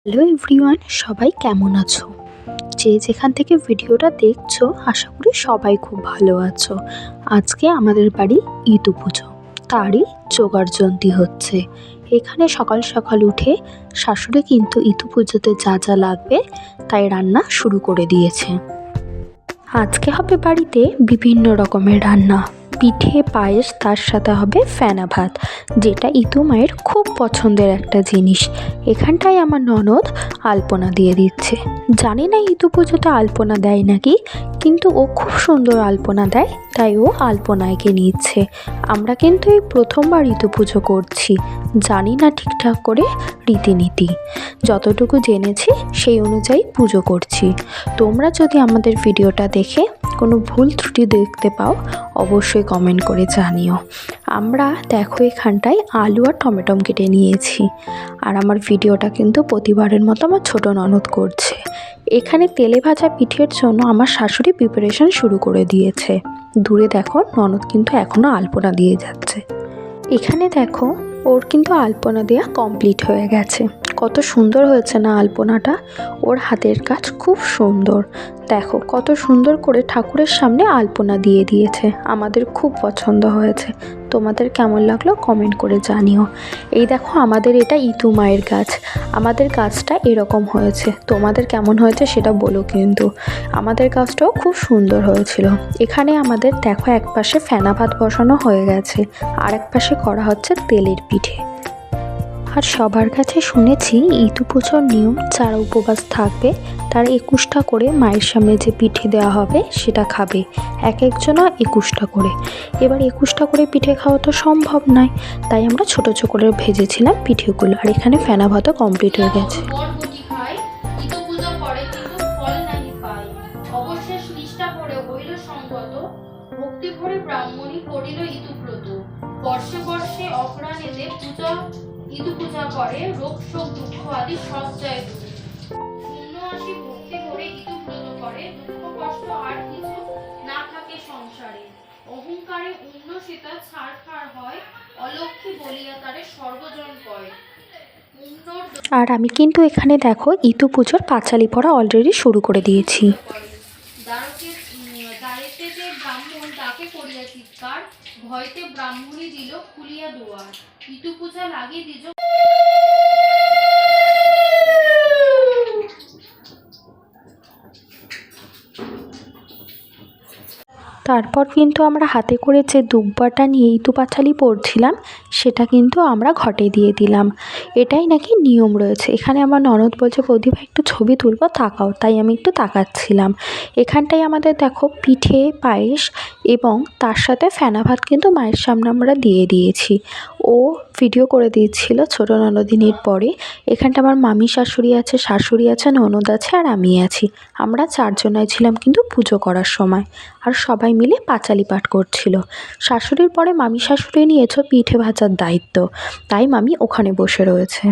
Hello everyone, সবাই কেমন আছো? যে যেখান থেকে ভিডিওটা দেখছো আশা করি সবাই খুব ভালো আছো। আজকে আমাদের বাড়ি ইদু পুজো, তারই জোগাড়যন্ত্রী হচ্ছে। এখানে সকাল সকাল উঠে শাশুড়ি কিন্তু ইদু পুজোতে যা যা লাগবে তাই রান্না শুরু করে দিয়েছে। আজকে হবে বাড়িতে বিভিন্ন রকমের রান্না, পিঠে, পায়েস, তার সাথে হবে ফেনা ভাত, যেটা ইতু মায়ের খুব পছন্দের একটা জিনিস। এখানটায় আমার ননদ আলপনা দিয়ে দিচ্ছে। জানি না ইতু পুজোতে আলপনা দেয় নাকি, কিন্তু ও খুব সুন্দর আলপনা দেয়, তাই ও আলপনা এঁকে নিচ্ছে। আমরা কিন্তু এই প্রথমবার ইতু পুজো করছি, জানি না ঠিকঠাক করে রীতিনীতি, যতটুকু জেনেছি সেই অনুযায়ী পুজো করছি। তোমরা যদি আমাদের ভিডিওটা দেখে কোনো ভুল ত্রুটি দেখতে পাও অবশ্যই কমেন্ট করে জানিও। আমরা দেখো এখানটায় আলু আর টমেটো কেটে নিয়েছি, আর আমার ভিডিওটা কিন্তু প্রতিবারের মতো আমার ছোটো ননদ করছে। এখানে তেলে ভাজা পিঠের জন্য আমার শাশুড়ি প্রিপারেশন শুরু করে দিয়েছে। দূরে দেখো ননদ কিন্তু এখনও আলপনা দিয়ে যাচ্ছে। এখানে দেখো ওর কিন্তু আলপনা দেওয়া কমপ্লিট হয়ে গেছে। কত সুন্দর হয়েছে না আলপনাটা, ওর হাতের কাজ খুব সুন্দর। দেখো কত সুন্দর করে ঠাকুরের সামনে আলপনা দিয়ে দিয়েছে, আমাদের খুব পছন্দ হয়েছে। তোমাদের কেমন লাগলো কমেন্ট করে জানিও। এই দেখো আমাদের এটা ইতু মায়ের গাছ, আমাদের গাছটা এরকম হয়েছে। তোমাদের কেমন হয়েছে সেটা বলো কিন্তু। আমাদের গাছটাও খুব সুন্দর হয়েছিল। এখানে আমাদের দেখো এক পাশে ফেনা ভাত বসানো হয়ে গেছে, আর এক পাশে করা হচ্ছে তেলের পিঠে। আর সবার কাছে শুনেছি ইতু পুজোর নিয়ম, যারা উপবাস থাকবে তারা 21টা করে মায়ের সামনে যে পিঠে দেওয়া হবে সেটা খাবে, এক একজনা 21টা করে। এবার 21টা করে পিঠে খাওয়া তো সম্ভব নয়, তাই আমরা ছোটো ছোটো করে ভেজেছিলাম পিঠেগুলো। আর এখানে ফেনা ভাতও কমপ্লিট হয়ে গেছে। বর্ষে বর্ষে অপরাণীতে ইদু পূজা করে, রোগ শোক দুঃখ আদি সব যায় দূরে। শূন্য আসি ভক্তি করে ইদু ব্রত করে, দুঃখ কষ্ট আর কিছু না থাকে সংসারে। অহংকারে উন্নসিতা ছাড়খাড় হয়, অলক্ষ্মী বলিয়া তারে সর্বজন কয়। আর আমি কিন্তু এখানে দেখো ইতু পুজোর পাঁচালি পড়া অলরেডি শুরু করে দিয়েছি। দাঁড়িতে ব্রাহ্মণ ডাকে করিয়া চিৎকার, ভয়তে ব্রাহ্মণী দিল খুলিয়া দুয়ার, ইতু পূজা লাগিয়ে দিল। তারপর কিন্তু আমরা হাতে করে যে দুব্বাটা নিয়ে ইতু পাঁচালি পড়ছিলাম সেটা কিন্তু আমরা ঘটে দিয়ে দিলাম। এটাই নাকি নিয়ম রয়েছে। এখানে আমার ননদ বলছে বৌদি ভাই একটু ছবি তুলবো, তাকাও, তাই আমি একটু তাকাচ্ছিলাম। এখানটায় আমাদের দেখো পিঠে, পায়েস এবং তার সাথে ফেনা ভাত কিন্তু মায়ের সামনে আমরা দিয়ে দিয়েছি। ও ভিডিও করে দিচ্ছিল ছোটো ননদিনীর পরে। এখানটা আমার মামি শাশুড়ি আছে, শাশুড়ি আছে, ননদ আছে, আর আমি আছি। আমরা চারজনাই ছিলাম কিন্তু পুজো করার সময়, আর সবাই মিলে পাঁচালি পাঠ করছিল। শাশুড়ির পরে মামি শাশুড়ি নিয়েছে পিঠে ভাজার দায়িত্ব, তাই মামি ওখানে বসে রয়েছে।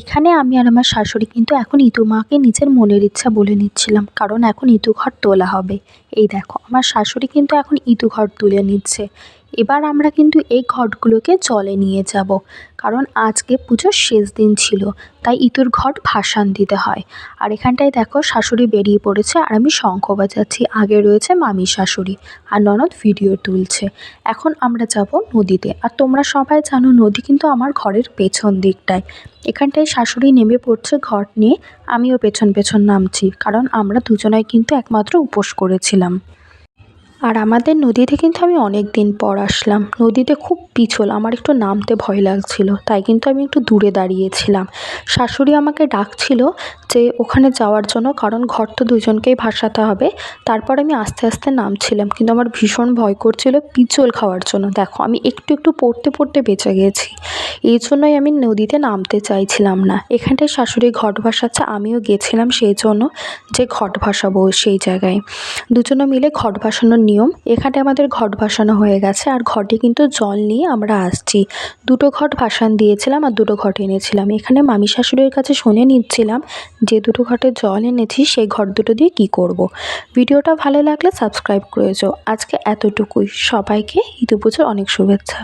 এখানে আমি আর আমার শাশুড়ি কিন্তু এখন ইতু মাকে নিজের মনের ইচ্ছা বলে নিচ্ছিলাম, কারণ এখন ইতু ঘর তোলা হবে। এই দেখো আমার শাশুড়ি কিন্তু এখন ইতু ঘর তুলে নিচ্ছে। এবার আমরা কিন্তু এই ঘটগুলোকে জলে নিয়ে যাব, কারণ আজকে পুজোর শেষ দিন ছিল, তাই ইতুর ঘট ভাসান দিতে হয়। আর এখানটায় দেখো শাশুড়ি বেরিয়ে পড়েছে, আর আমি শঙ্খ বাজাচ্ছি। আগে রয়েছে মামি শাশুড়ি, আর ননদ ভিডিও তুলছে। এখন আমরা যাব নদীতে। আর তোমরা সবাই জানো নদী কিন্তু আমার ঘরের পেছন দিকটায়। এখানটায় শাশুড়ি নেমে পড়ছে ঘট নিয়ে, আমিও পেছন পেছন নামছি, কারণ আমরা দুজনাই কিন্তু একমাত্র উপোস করেছিলাম। আর আমাদের নদীতে কিন্তু আমি অনেক দিন পর আসলাম। নদীতে খুব পিছল, আমার একটু নামতে ভয় লাগছিল, তাই কিন্তু আমি একটু দূরে দাঁড়িয়েছিলাম। শাশুড়ি আমাকে ডাকছিল যে ওখানে যাওয়ার জন্য, কারণ ঘর তো দুজনকেই ভাসাতে হবে। তারপর আমি আস্তে আস্তে নামছিলাম, কিন্তু আমার ভীষণ ভয় করছিল পিছল খাওয়ার জন্য। দেখো আমি একটু একটু পড়তে পড়তে বেঁচে গেছি, এই জন্যই আমি নদীতে নামতে চাইছিলাম না। এখানটায় শাশুড়ি ঘট ভাসাচ্ছে, আমিও গেছিলাম সেই জন্য যে ঘট ভাসাবো সেই জায়গায়। দুজনে মিলে ঘট ভাসানোর নিয়ম। এখানে আমাদের ঘট ভাসানো হয়ে গেছে, আর ঘটে কিন্তু জল নিয়ে আমরা আসছি। দুটো ঘট ভাসান দিয়েছিলাম আর দুটো ঘট এনেছিলাম। এখানে মামি শাশুড়ির কাছে শুনে নিচ্ছিলাম যে দুটো ঘটে জল এনেছি সেই ঘট দুটো দিয়ে কি করব। ভিডিওটা ভালো লাগলে সাবস্ক্রাইব করেছো। আজকে এতটুকুই। সবাইকে ইদু পুজোর অনেক শুভেচ্ছা।